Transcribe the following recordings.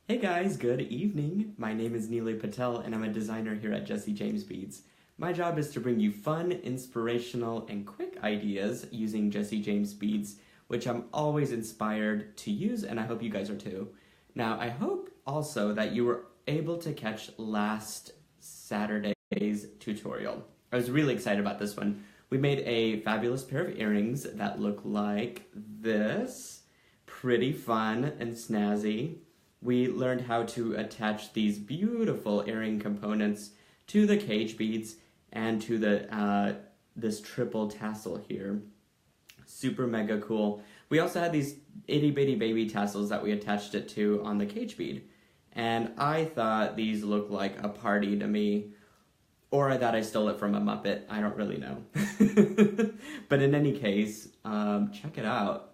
Hey guys, good evening. My name is Nealay Patel and I'm a designer here at Jesse James Beads. My job is to bring you fun, inspirational, and quick ideas using Jesse James Beads, which I'm always inspired to use, and I hope you guys are too. Now, I hope also that you were able to catch last Saturday's tutorial. I was really excited about this one. We made a fabulous pair of earrings that look like this. Pretty fun and snazzy. We learned how to attach these beautiful earring components to the cage beads and to the this triple tassel here. Super mega cool. We also had these itty bitty baby tassels that we attached it to on the cage bead. And I thought these looked like a party to me. Or that I stole it from a Muppet. I don't really know. But in any case, check it out.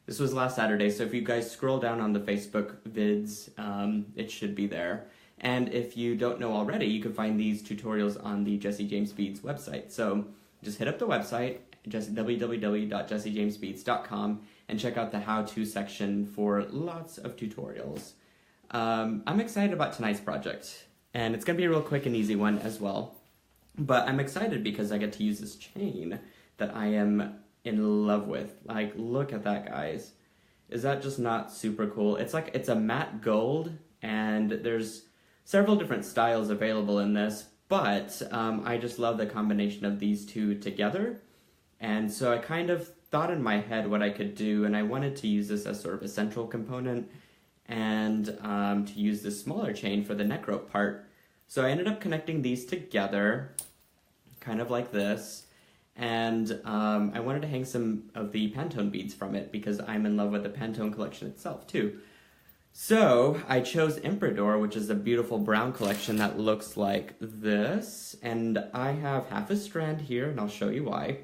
This was last Saturday, so if you guys scroll down on the Facebook vids, it should be there. And if you don't know already, you can find these tutorials on the Jesse James Beads website. So just hit up the website, www.jessejamesbeads.com, and check out the how-to section for lots of tutorials. I'm excited about tonight's project, and it's going to be a real quick and easy one as well. But I'm excited because I get to use this chain that I am in love with. Like, look at that, guys. Is that just not super cool? It's a matte gold, and there's several different styles available in this, but I just love the combination of these two together. And so I kind of thought in my head what I could do, and I wanted to use this as sort of a central component and to use this smaller chain for the neck rope part. So I ended up connecting these together, kind of like this. And I wanted to hang some of the Pantone beads from it because I'm in love with the Pantone collection itself too. So I chose Emperador, which is a beautiful brown collection that looks like this. And I have half a strand here, and I'll show you why.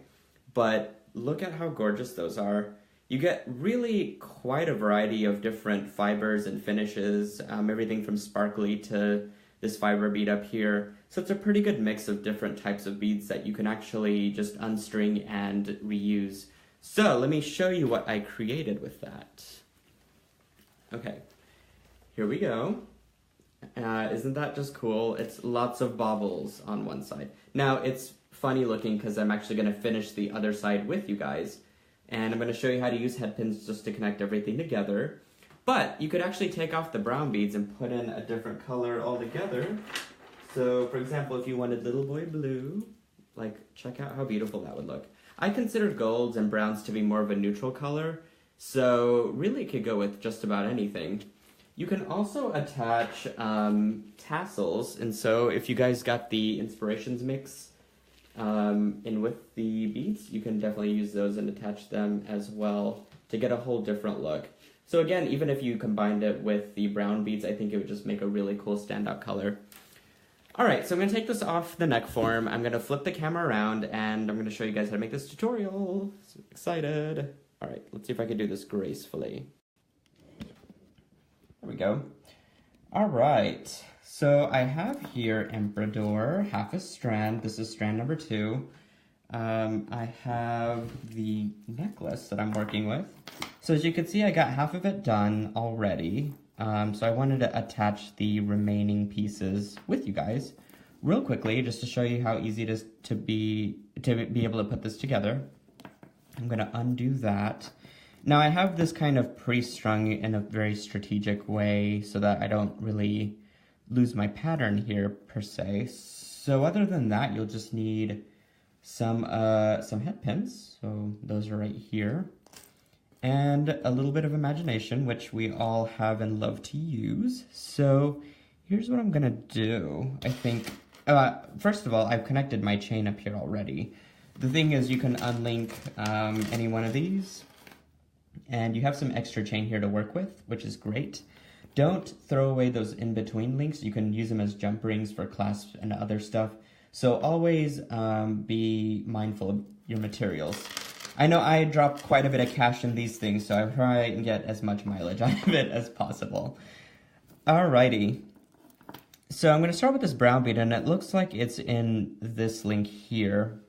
But look at how gorgeous those are. You get really quite a variety of different fibers and finishes, everything from sparkly to this fiber bead up here. So it's a pretty good mix of different types of beads that you can actually just unstring and reuse. So let me show you what I created with that. Okay, here we go. Isn't that just cool? It's lots of baubles on one side. Now it's funny looking because I'm actually going to finish the other side with you guys. And I'm going to show you how to use head pins just to connect everything together. But you could actually take off the brown beads and put in a different color altogether. So, for example, if you wanted Little Boy Blue, like, check out how beautiful that would look. I considered golds and browns to be more of a neutral color, so really it could go with just about anything. You can also attach tassels, and so if you guys got the inspirations mix in with the beads, you can definitely use those and attach them as well to get a whole different look. So again, even if you combined it with the brown beads, I think it would just make a really cool standout color. Alright, so I'm going to take this off the neck form, I'm going to flip the camera around, and I'm going to show you guys how to make this tutorial. So excited. Alright, let's see if I can do this gracefully. There we go. Alright, so I have here Emperador, half a strand. This is strand number 2. I have the necklace that I'm working with. So as you can see, I got half of it done already. So I wanted to attach the remaining pieces with you guys real quickly, just to show you how easy it is to be able to put this together. I'm going to undo that. Now I have this kind of pre-strung in a very strategic way so that I don't really lose my pattern here per se. So other than that, you'll just need some head pins. So those are right here. And a little bit of imagination, which we all have and love to use. So here's what I'm gonna do. I think, first of all, I've connected my chain up here already. The thing is, you can unlink any one of these, and you have some extra chain here to work with, which is great. Don't throw away those in-between links. You can use them as jump rings for clasps and other stuff. So always be mindful of your materials. I know I dropped quite a bit of cash in these things, so I try and get as much mileage out of it as possible. Alrighty. So I'm going to start with this brown bead, and it looks like it's in this link here.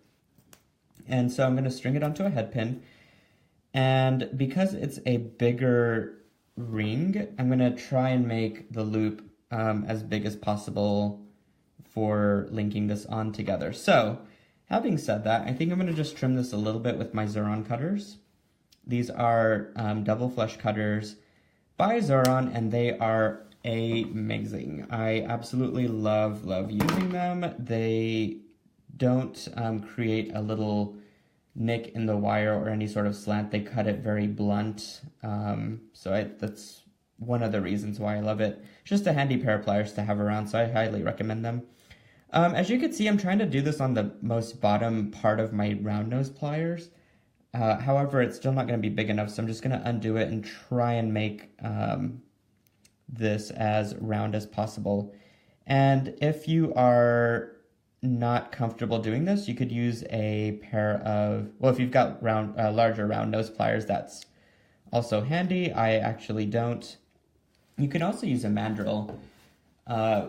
And so I'm going to string it onto a head pin. And because it's a bigger ring, I'm gonna try and make the loop as big as possible for linking this on together. So, having said that, I think I'm gonna just trim this a little bit with my Xuron cutters. These are double flush cutters by Xuron, and they are amazing. I absolutely love using them. They don't create a little nick in the wire or any sort of slant. They cut it very blunt. That's one of the reasons why I love it. Just a handy pair of pliers to have around, so I highly recommend them. As you can see, I'm trying to do this on the most bottom part of my round nose pliers. However, it's still not going to be big enough, so I'm just going to undo it and try and make this as round as possible. And if you are not comfortable doing this, you could use a pair of, well, if you've got larger round nose pliers, that's also handy. I actually don't. You can also use a mandrel,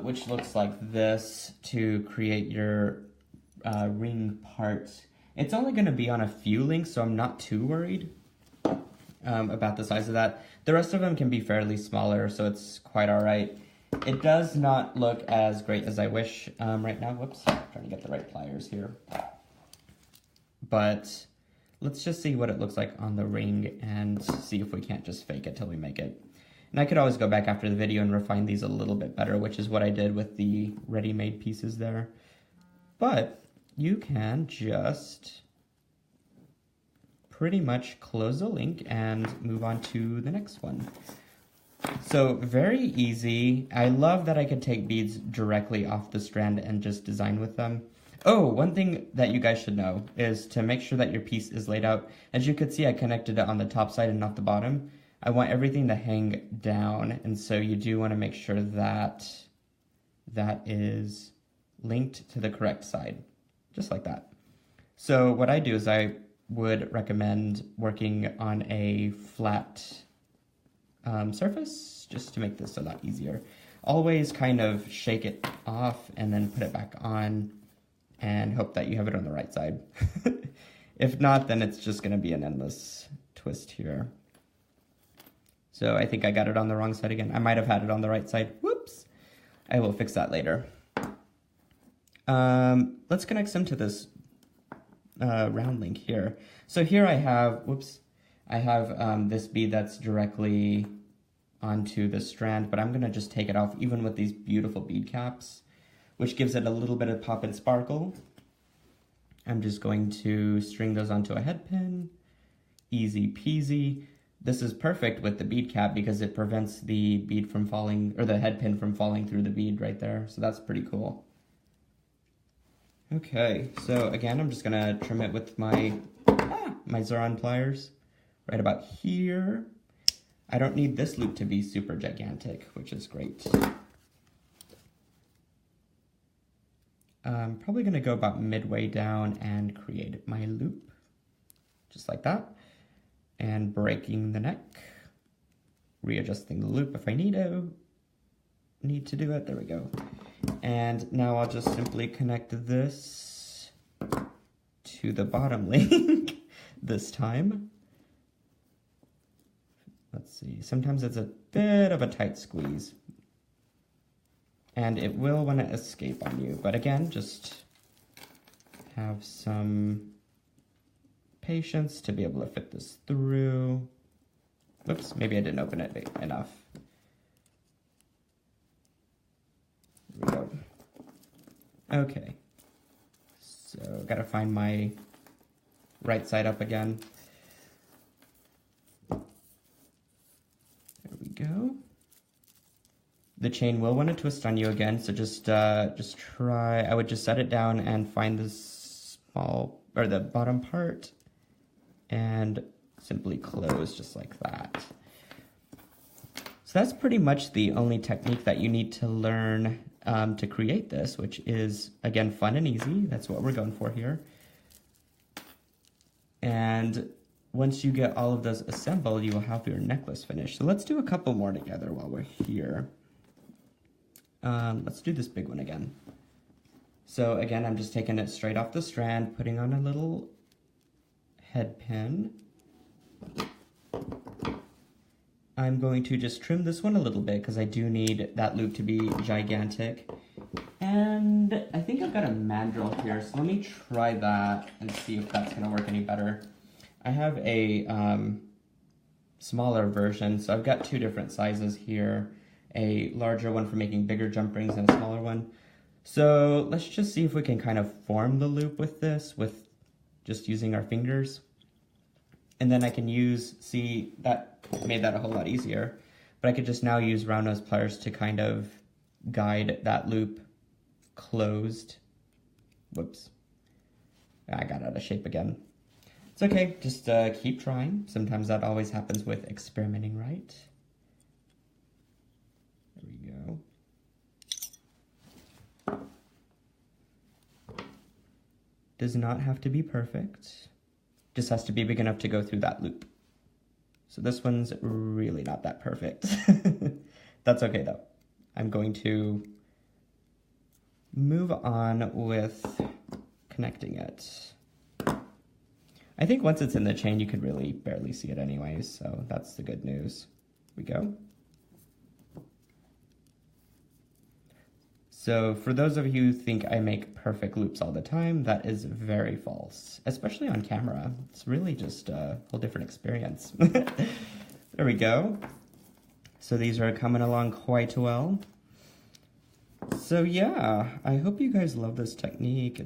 which looks like this, to create your ring part. It's only going to be on a few links, so I'm not too worried about the size of that. The rest of them can be fairly smaller, so it's quite all right. It does not look as great as I wish right now. Whoops, I'm trying to get the right pliers here. But let's just see what it looks like on the ring and see if we can't just fake it till we make it. And I could always go back after the video and refine these a little bit better, which is what I did with the ready-made pieces there. But you can just pretty much close the link and move on to the next one. So very easy. I love that I could take beads directly off the strand and just design with them. Oh, one thing that you guys should know is to make sure that your piece is laid out. As you could see, I connected it on the top side and not the bottom. I want everything to hang down, and so you do want to make sure that that is linked to the correct side, just like that. So what I do is I would recommend working on a flat surface, just to make this a lot easier. Always kind of shake it off and then put it back on and hope that you have it on the right side. If not, then it's just going to be an endless twist here. So I think I got it on the wrong side again. I might have had it on the right side. Whoops. I will fix that later. Let's connect some to this round link here. So here I have, I have this bead that's directly onto the strand, but I'm going to just take it off even with these beautiful bead caps, which gives it a little bit of pop and sparkle. I'm just going to string those onto a head pin. Easy peasy. This is perfect with the bead cap because it prevents the bead from falling, or the head pin from falling through the bead right there. So that's pretty cool. Okay, so again, I'm just gonna trim it with my Xuron pliers right about here. I don't need this loop to be super gigantic, which is great. I'm probably gonna go about midway down and create my loop, just like that. And breaking the neck, readjusting the loop if I need to do it. There we go. And now I'll just simply connect this to the bottom link this time. Let's see, sometimes it's a bit of a tight squeeze and it will want to escape on you, but again, just have some patience to be able to fit this through. Oops, maybe I didn't open it enough. There we go. Okay, so gotta find my right side up again. There we go. The chain will want to twist on you again, so just try. I would just set it down and find this the bottom part, and simply close just like that. So that's pretty much the only technique that you need to learn to create this, which is, again, fun and easy. That's what we're going for here. And once you get all of those assembled, you will have your necklace finished. So let's do a couple more together while we're here. Let's do this big one again. So again, I'm just taking it straight off the strand, putting on a little head pin, I'm going to just trim this one a little bit because I do need that loop to be gigantic. And I think I've got a mandrel here, so let me try that and see if that's going to work any better. I have a smaller version, so I've got two different sizes here. A larger one for making bigger jump rings and a smaller one. So let's just see if we can kind of form the loop with this, with just using our fingers. And then I can use, see, that made that a whole lot easier. But I could just now use round nose pliers to kind of guide that loop closed. Whoops. I got out of shape again. It's okay, just keep trying. Sometimes that always happens with experimenting, right? There we go. Does not have to be perfect. Just has to be big enough to go through that loop. So this one's really not that perfect. That's okay though. I'm going to move on with connecting it. I think once it's in the chain, you could really barely see it anyways, so that's the good news. Here we go. So for those of you who think I make perfect loops all the time, that is very false, especially on camera. It's really just a whole different experience. There we go. So these are coming along quite well. So yeah, I hope you guys love this technique.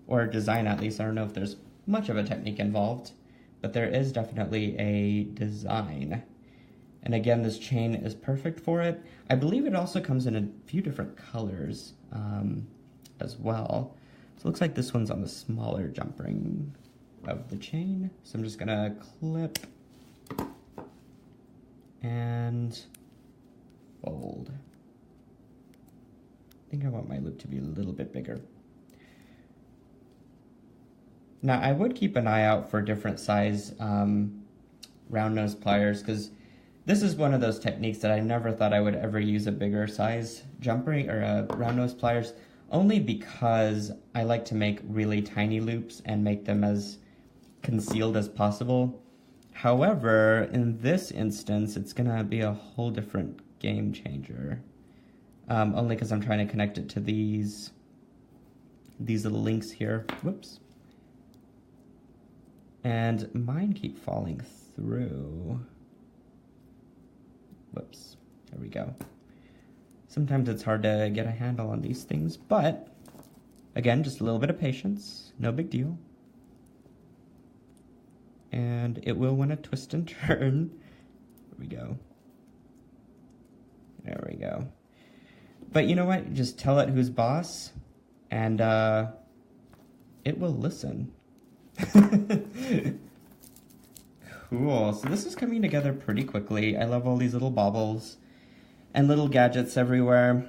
Or design at least. I don't know if there's much of a technique involved, but there is definitely a design. And again, this chain is perfect for it. I believe it also comes in a few different colors as well. So it looks like this one's on the smaller jump ring of the chain. So I'm just gonna clip and fold. I think I want my loop to be a little bit bigger. Now I would keep an eye out for different size round nose pliers, because this is one of those techniques that I never thought I would ever use a bigger size jump ring or round nose pliers, only because I like to make really tiny loops and make them as concealed as possible. However, in this instance, it's gonna be a whole different game changer. Only because I'm trying to connect it to these little links here. Whoops. And mine keep falling through. Whoops, there we go. Sometimes it's hard to get a handle on these things, but again, just a little bit of patience, no big deal. And it will want to twist and turn. There we go. There we go. But you know what? Just tell it who's boss, and it will listen. Cool, so this is coming together pretty quickly. I love all these little baubles and little gadgets everywhere.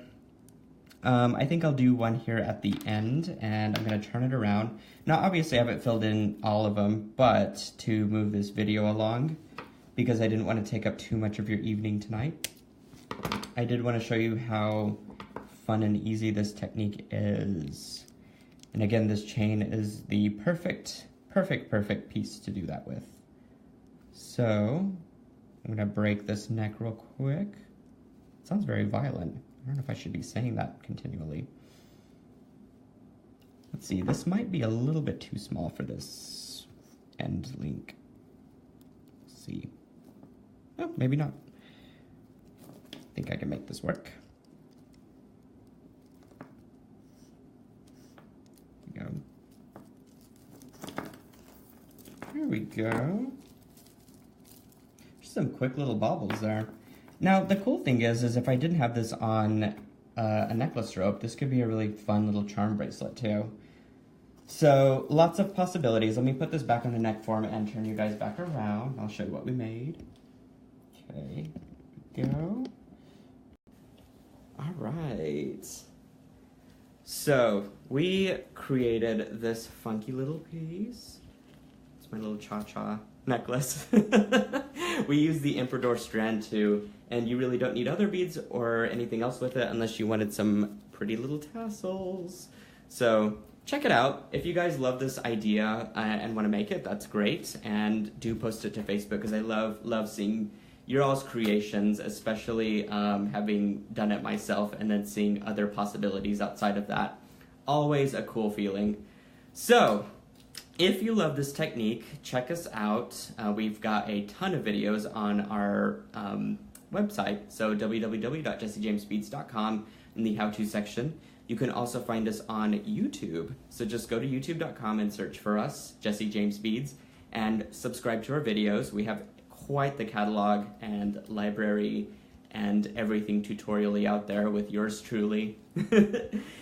I think I'll do one here at the end, and I'm gonna turn it around. Now, obviously I haven't filled in all of them, but to move this video along, because I didn't want to take up too much of your evening tonight, I did want to show you how fun and easy this technique is. And again, this chain is the perfect piece to do that with. So, I'm gonna break this neck real quick. It sounds very violent. I don't know if I should be saying that continually. Let's see, this might be a little bit too small for this end link. Let's see. Oh, maybe not. I think I can make this work. There we go. There we go. Just some quick little baubles there. Now, the cool thing is if I didn't have this on a necklace rope, this could be a really fun little charm bracelet too. So, lots of possibilities. Let me put this back on the neck form and turn you guys back around. I'll show you what we made. Okay, here we go. All right. So, we created this funky little piece. It's my little cha-cha necklace. We use the Emperador strand too, and you really don't need other beads or anything else with it unless you wanted some pretty little tassels. So check it out. If you guys love this idea and want to make it, that's great, and do post it to Facebook, because I love seeing your all's creations, especially having done it myself and then seeing other possibilities outside of that. Always a cool feeling. So, if you love this technique, check us out. We've got a ton of videos on our website, so www.jessejamesbeads.com in the how-to section. You can also find us on YouTube, so just go to youtube.com and search for us, Jesse James Beads, and subscribe to our videos. We have quite the catalog and library and everything tutorially out there with yours truly.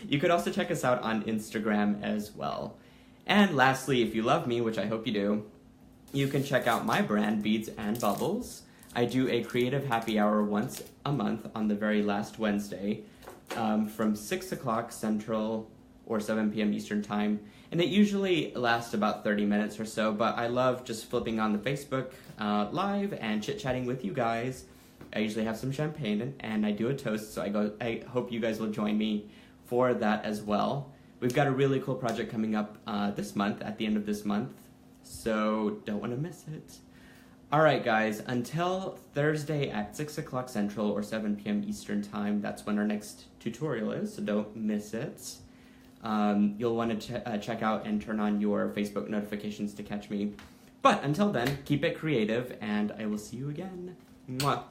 You could also check us out on Instagram as well. And lastly, if you love me, which I hope you do, you can check out my brand, Beads and Bubbles. I do a creative happy hour once a month on the very last Wednesday from 6 o'clock Central or 7 p.m. Eastern Time. And it usually lasts about 30 minutes or so, but I love just flipping on the Facebook Live and chit-chatting with you guys. I usually have some champagne and I do a toast, so I hope you guys will join me for that as well. We've got a really cool project coming up this month, at the end of this month, so don't want to miss it. Alright guys, until Thursday at 6 o'clock Central or 7 p.m. Eastern Time, that's when our next tutorial is, so don't miss it. You'll want to check out and turn on your Facebook notifications to catch me. But until then, keep it creative, and I will see you again. Mwah!